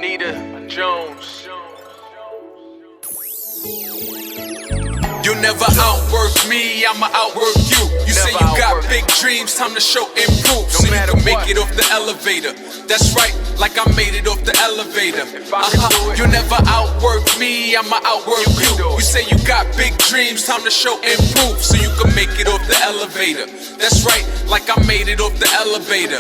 Anita Jones. You'll never outwork me, I'ma outwork you. You say you got big dreams, time to show and prove. So you can make it off the elevator. That's right, like I made it off the elevator. You'll never outwork me, I'ma outwork you. You say you got big dreams, time to show and prove. So you can make it off the elevator. That's right, like I made it off the elevator.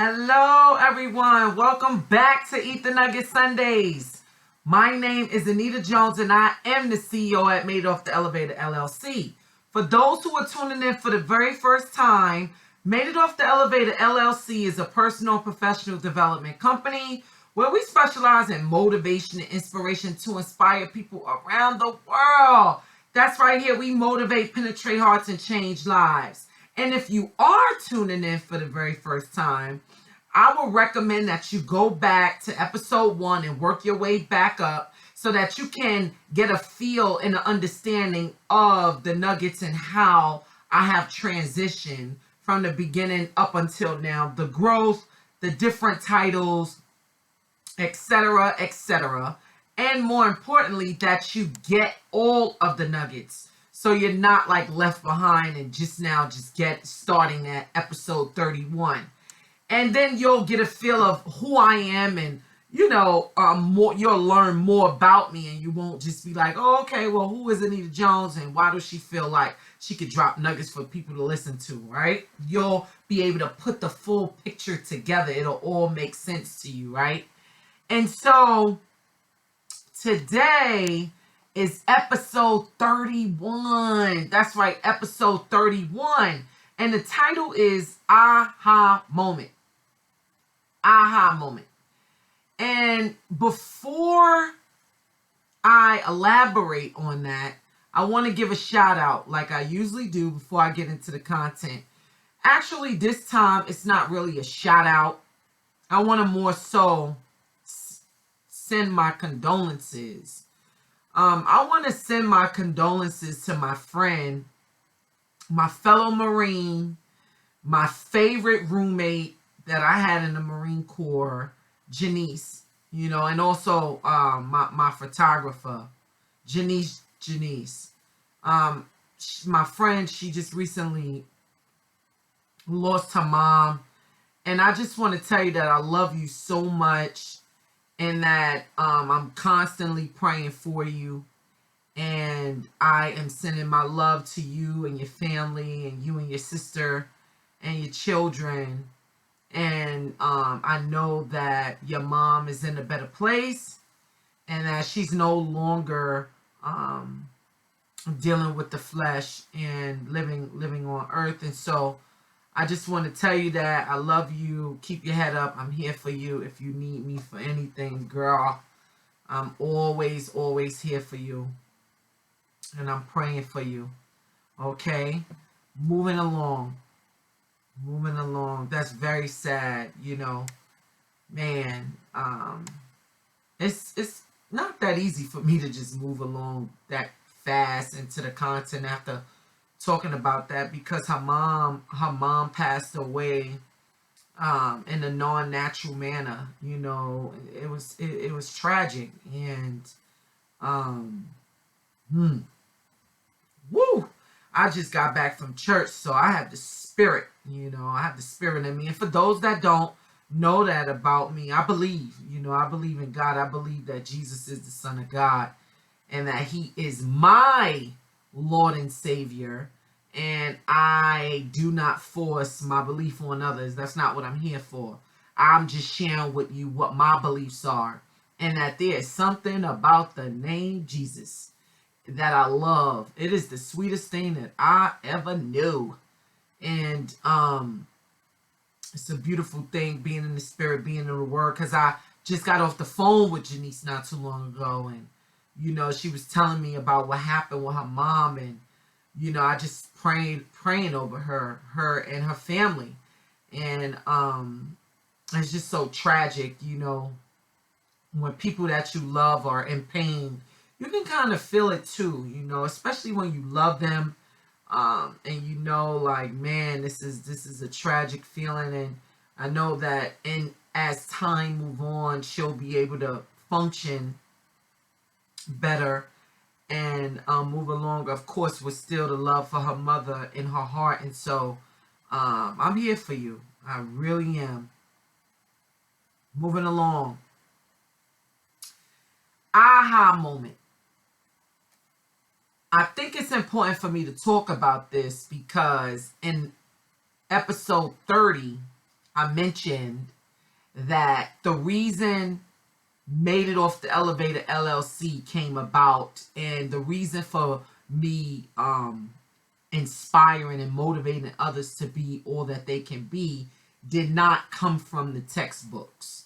Hello everyone, welcome back to Eat the Nugget Sundays. My name is Anita Jones and I am the CEO at Made Off the Elevator LLC. For those who are tuning in for the very first time, Made It Off the Elevator LLC is a personal and professional development company where we specialize in motivation and inspiration to inspire people around the world. That's right here, we motivate, penetrate hearts, and change lives. And if you are tuning in for the very first time, I will recommend that you go back to episode 1 and work your way back up so that you can get a feel and an understanding of the nuggets and how I have transitioned from the beginning up until now, the growth, the different titles, etc., etc. And more importantly, that you get all of the nuggets. So you're not like left behind and just get starting at episode 31. And then you'll get a feel of who I am and, more, you'll learn more about me and you won't just be like, oh, okay, well, who is Anita Jones and why does she feel like she could drop nuggets for people to listen to, right? You'll be able to put the full picture together. It'll all make sense to you, right? And so today is episode 31. That's right, episode 31. And the title is Aha Moment. Aha moment. And before I elaborate on that, I want to give a shout out like I usually do before I get into the content. Actually, this time it's not really a shout out. I want to more so send my condolences. I want to send my condolences to my friend, my fellow Marine, my favorite roommate that I had in the Marine Corps, Janice, and also my photographer, Janice. My friend, she just recently lost her mom. And I just want to tell you that I love you so much and that I'm constantly praying for you. And I am sending my love to you and your family and you and your sister and your children. And I know that your mom is in a better place and that she's no longer dealing with the flesh and living on earth. And so I just want to tell you that I love you. Keep your head up. I'm here for you. If you need me for anything, girl, I'm always here for you. And I'm praying for you. Okay? Moving along. That's very sad, man. It's not that easy for me to just move along that fast into the content after talking about that because her mom passed away in a non-natural manner. It was tragic and woo. I just got back from church, so I have the spirit, I have the spirit in me. And for those that don't know that about me, I believe, I believe in God. I believe that Jesus is the Son of God and that he is my Lord and Savior. And I do not force my belief on others. That's not what I'm here for. I'm just sharing with you what my beliefs are and that there is something about the name Jesus that I love. It is the sweetest thing that I ever knew. And it's a beautiful thing being in the spirit, being in the word, because I just got off the phone with Janice not too long ago, and she was telling me about what happened with her mom, and I just praying over her and her family. And it's just so tragic, when people that you love are in pain. You can kind of feel it too, especially when you love them, and like, man, this is a tragic feeling. And I know that in as time move on, she'll be able to function better and move along, of course, with still the love for her mother in her heart. And so I'm here for you. I really am. Moving along. Aha moment. I think it's important for me to talk about this because in episode 30, I mentioned that the reason Made It Off the Elevator LLC came about, and the reason for me inspiring and motivating others to be all that they can be did not come from the textbooks,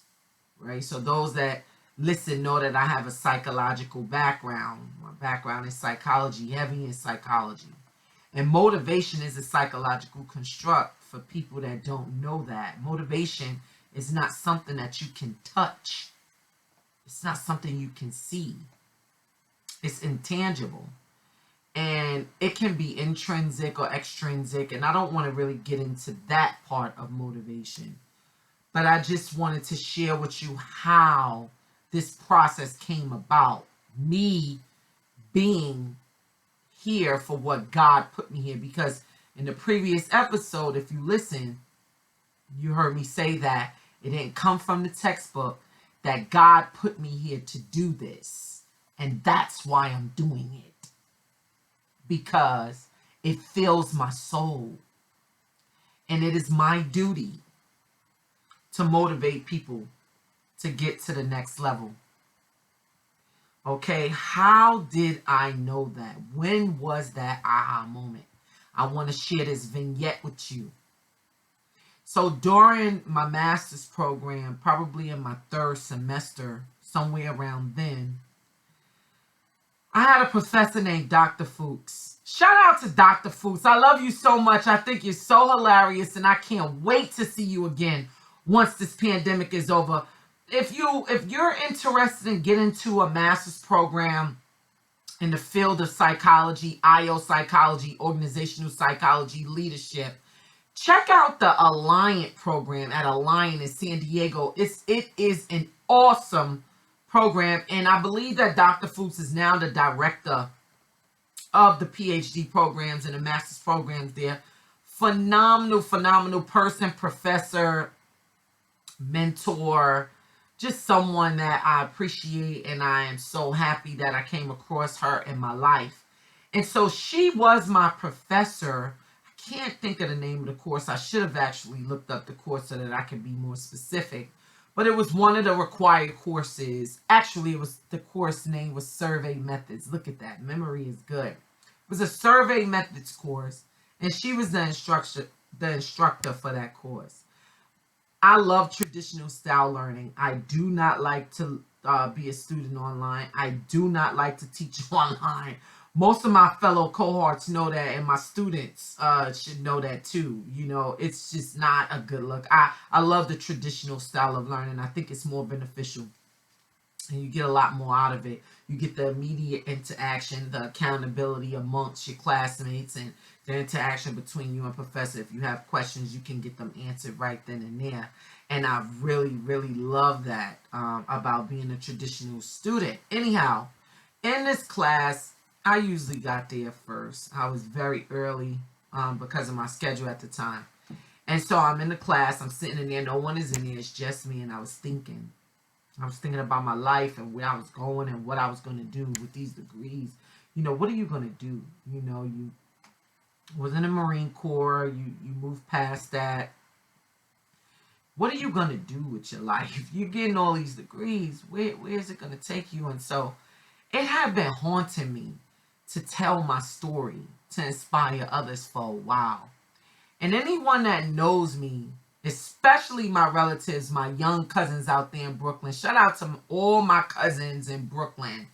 right? So those that listen know that I have a psychological background. My background is psychology, heavy in psychology. And motivation is a psychological construct for people that don't know that. Motivation is not something that you can touch. It's not something you can see. It's intangible. And it can be intrinsic or extrinsic. And I don't want to really get into that part of motivation. But I just wanted to share with you how this process came about. Me being here for what God put me here. Because in the previous episode, if you listen, you heard me say that it didn't come from the textbook, that God put me here to do this. And that's why I'm doing it. Because it fills my soul. And it is my duty to motivate people to get to the next level. Okay, how did I know that? When was that aha moment? I want to share this vignette with you. So during my master's program, probably in my third semester, somewhere around then, I had a professor named Dr. Fuiks. Shout out to Dr. Fuiks. I love you so much. I think you're so hilarious, and I can't wait to see you again once this pandemic is over. If you're interested in getting into a master's program in the field of psychology, IO psychology, organizational psychology, leadership, check out the Alliant program at Alliant in San Diego. It is an awesome program, and I believe that Dr. Fuiks is now the director of the PhD programs and the master's programs there. Phenomenal person, professor, mentor, just someone that I appreciate, and I am so happy that I came across her in my life. And so she was my professor. I can't think of the name of the course. I should have actually looked up the course so that I could be more specific. But it was one of the required courses. Actually, it was the course name was Survey Methods. Look at that. Memory is good. It was a Survey Methods course, and she was the instructor for that course. I love traditional style learning. I do not like to be a student online. I do not like to teach online. Most of my fellow cohorts know that, and my students should know that too. You know, it's just not a good look. I love the traditional style of learning. I think it's more beneficial, and you get a lot more out of it. You get the immediate interaction, the accountability amongst your classmates, and the interaction between you and professor. If you have questions, you can get them answered right then and there. And I really love that about being a traditional student. Anyhow, in this class, I usually got there first. I was very early because of my schedule at the time. And so I'm in the class. I'm sitting in there. No one is in there. It's just me. And I was thinking about my life and where I was going and what I was going to do with these degrees. You know, what are you going to do? You know, you was in the Marine Corps. You moved past that. What are you going to do with your life? You're getting all these degrees. Where is it going to take you? And so it had been haunting me to tell my story, to inspire others for a while. And anyone that knows me, especially my relatives, my young cousins out there in Brooklyn, shout out to all my cousins in Brooklyn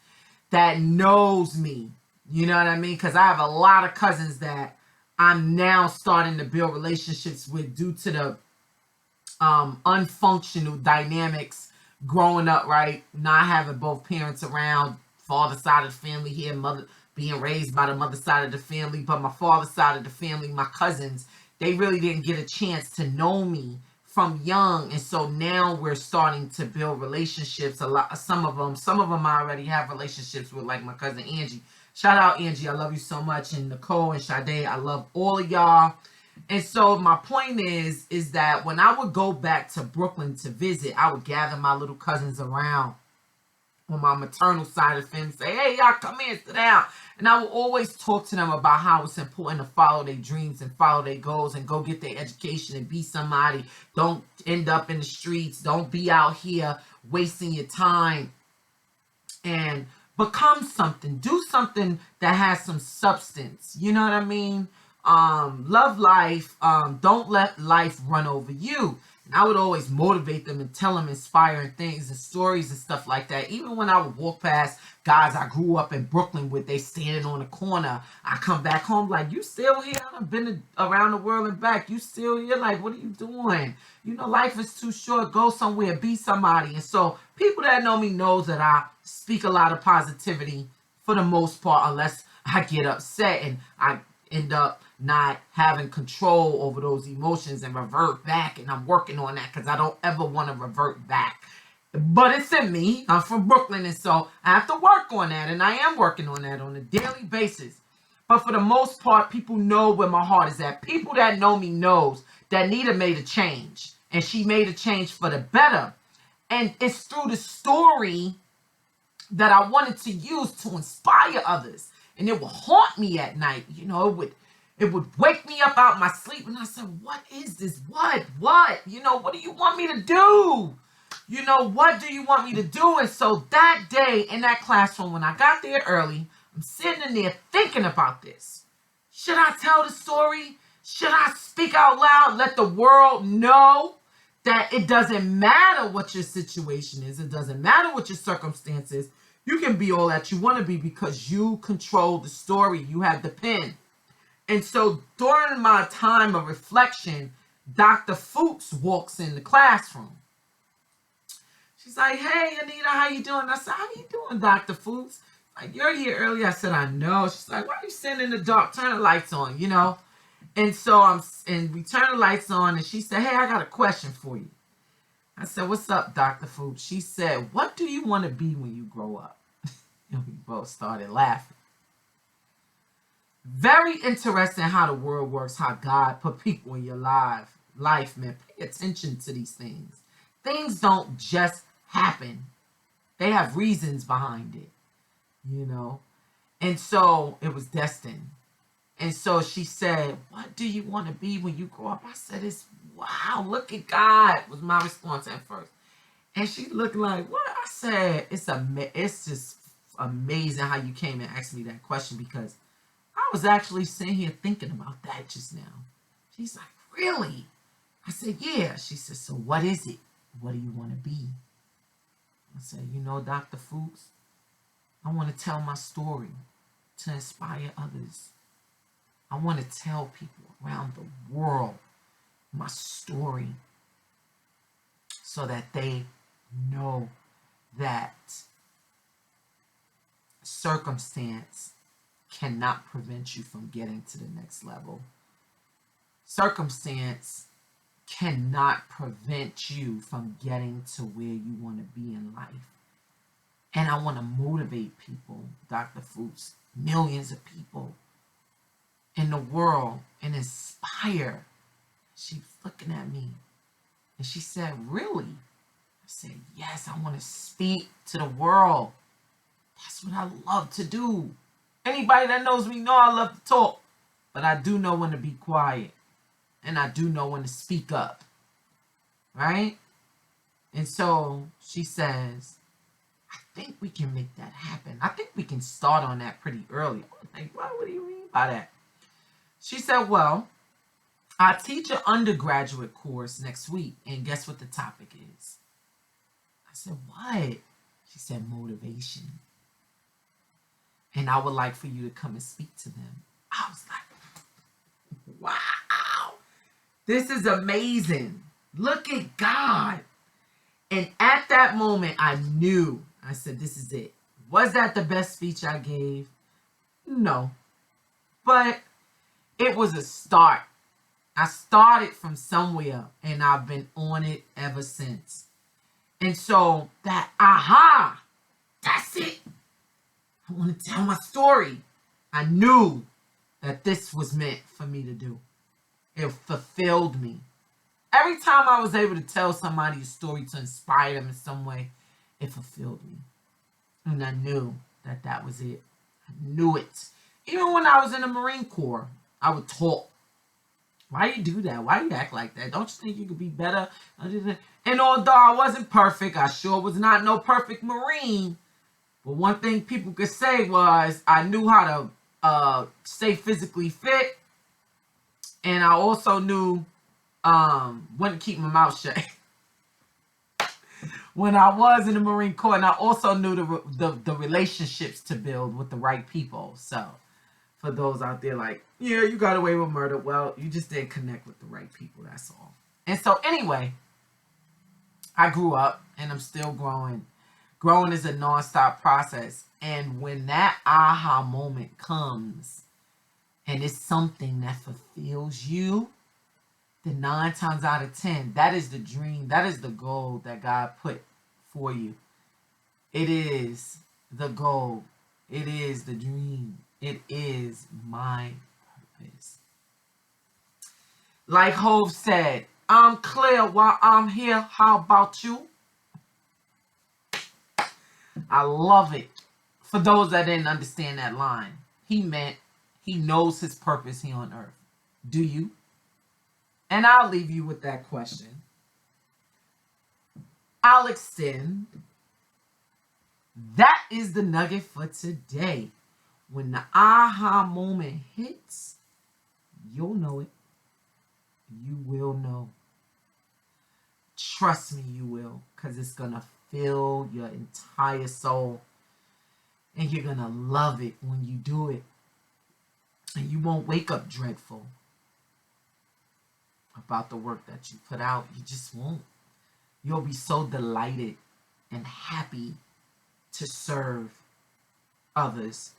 that knows me. You know what I mean? Because I have a lot of cousins that I'm now starting to build relationships with due to the unfunctional dynamics growing up, right? Not having both parents around, father side of the family here, mother being raised by the mother side of the family, but my father side of the family, my cousins, they really didn't get a chance to know me from young, and so now we're starting to build relationships. Some of them I already have relationships with, like my cousin Angie. Shout out Angie, I love you so much, and Nicole and Sade, I love all of y'all. And so my point is that when I would go back to Brooklyn to visit, I would gather my little cousins around on my maternal side of the family, say, hey, y'all come here, sit down. And I will always talk to them about how it's important to follow their dreams and follow their goals and go get their education and be somebody. Don't end up in the streets. Don't be out here wasting your time, and become something. Do something that has some substance. You know what I mean? Love life. Don't let life run over you. And I would always motivate them and tell them inspiring things and stories and stuff like that. Even when I would walk past guys I grew up in Brooklyn with, they standing on the corner, I come back home like, you still here? I've been around the world and back. You still here? Like, what are you doing? You know, life is too short. Go somewhere, be somebody. And so people that know me knows that I speak a lot of positivity for the most part, unless I get upset and I end up not having control over those emotions and revert back. And I'm working on that because I don't ever want to revert back. But it's in me. I'm from Brooklyn, and so I have to work on that. And I am working on that on a daily basis. But for the most part, people know where my heart is at. People that know me knows that Nita made a change. And she made a change for the better. And it's through the story that I wanted to use to inspire others. And it would haunt me at night. You know, it would wake me up out my sleep. And I said, what is this? What? You know, what do you want me to do? You know, what do you want me to do? And so that day in that classroom, when I got there early, I'm sitting in there thinking about this. Should I tell the story? Should I speak out loud? Let the world know that it doesn't matter what your situation is. It doesn't matter what your circumstances. You can be all that you want to be because you control the story. You have the pen. And so during my time of reflection, Dr. Fuiks walks in the classroom. She's like, hey, Anita, how you doing? I said, how you doing, Dr. Fuiks? Like, you're here early. I said, I know. She's like, why are you sitting in the dark? Turn the lights on, you know? And so we turn the lights on, and she said, hey, I got a question for you. I said, what's up, Dr. Fuiks? She said, what do you want to be when you grow up? And we both started laughing. Very interesting how the world works, how God put people in your life, man. Pay attention to these things. Things don't just happen. They have reasons behind it, you know. And so it was destined. And so she said, what do you want to be when you grow up? I said, wow, look at God, was my response at first. And she looked like, what? I said, it's just amazing how you came and asked me that question, because I was actually sitting here thinking about that just now. She's like, really? I said, yeah. She said, so what is it? What do you want to be? I said, you know, Dr. Fuiks, I want to tell my story to inspire others. I want to tell people around the world my story so that they know that circumstance cannot prevent you from getting to the next level. Circumstance cannot prevent you from getting to where you want to be in life. And I want to motivate people, Dr. Fuiks, millions of people in the world, and inspire. She was looking at me and she said, really? I said, yes, I want to speak to the world. That's what I love to do. Anybody that knows me know I love to talk, but I do know when to be quiet, and I do know when to speak up, right? And so she says, I think we can make that happen. I think we can start on that pretty early. I was like, what do you mean by that? She said, well, I teach an undergraduate course next week, and guess what the topic is? I said, what? She said, motivation. And I would like for you to come and speak to them. I was like, wow, this is amazing. Look at God. And at that moment, I knew. I said, this is it. Was that the best speech I gave? No. But it was a start. I started from somewhere and I've been on it ever since. And so that aha, that's it. I want to tell my story. I knew that this was meant for me to do. It fulfilled me. Every time I was able to tell somebody a story to inspire them in some way, it fulfilled me. And I knew that that was it. I knew it. Even when I was in the Marine Corps, I would talk. Why you do that? Why you act like that? Don't you think you could be better? And although I wasn't perfect, I sure was not no perfect Marine. But one thing people could say was I knew how to stay physically fit. And I also knew when to keep my mouth shut. When I was in the Marine Corps, and I also knew the relationships to build with the right people. So for those out there like, yeah, you got away with murder. Well, you just didn't connect with the right people, that's all. And so anyway, I grew up and I'm still growing. Growing is a nonstop process. And when that aha moment comes and it's something that fulfills you, then 9 times out of 10, that is the dream, that is the goal that God put for you. It is the goal. It is the dream. It is my purpose. Like Hov said, I'm clear while I'm here. How about you? I love it. For those that didn't understand that line, he meant he knows his purpose here on earth. Do you? And I'll leave you with that question. I'll extend. That is the nugget for today. When the aha moment hits, you'll know it. You will know. Trust me, you will. Because it's going to fill your entire soul. And you're going to love it when you do it. And you won't wake up dreadful about the work that you put out. You just won't. You'll be so delighted and happy to serve others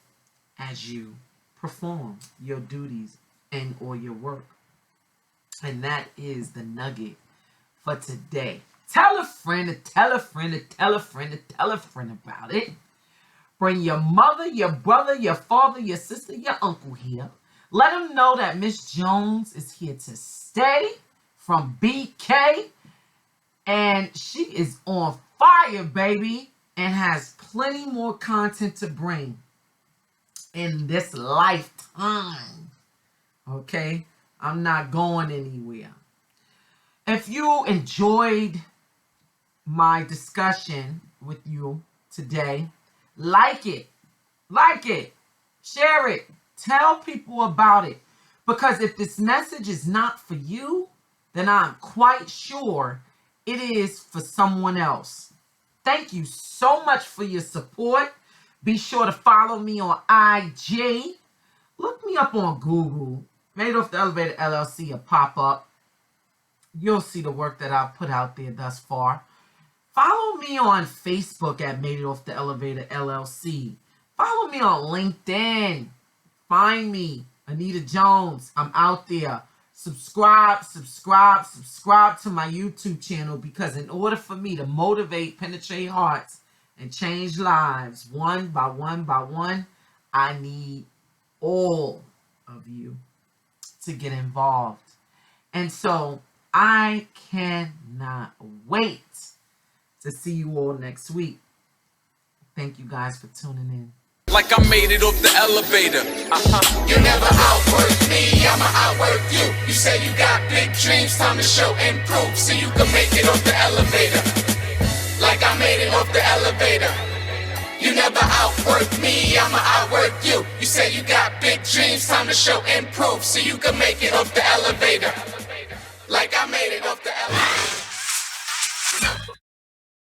as you perform your duties and or your work. And that is the nugget for today. Tell a friend to tell a friend to tell a friend to tell a friend about it. Bring your mother, your brother, your father, your sister, your uncle here. Let them know that Miss Jones is here to stay from BK. And she is on fire, baby. And has plenty more content to bring in this lifetime. Okay? I'm not going anywhere. If you enjoyed my discussion with you today, like it, share it, tell people about it. Because if this message is not for you, then I'm quite sure it is for someone else. Thank you so much for your support. Be sure to follow me on IG. Look me up on Google. Made Off the Elevator LLC will pop up. You'll see the work that I've put out there thus far. Follow me on Facebook at Made It Off the Elevator LLC. Follow me on LinkedIn. Find me, Anita Jones. I'm out there. Subscribe to my YouTube channel, because in order for me to motivate, penetrate hearts, and change lives one by one, I need all of you to get involved. And so I cannot wait to see you all next week. Thank you guys for tuning in. Like I made it off the elevator. You never outwork me, I'ma outwork you. You say you got big dreams, time to show and prove, so you can make it off the elevator. Like I made it off the elevator. You never outwork me, I'ma outwork you. You say you got big dreams, time to show and prove, so you can make it off the elevator. Like I made it off the elevator.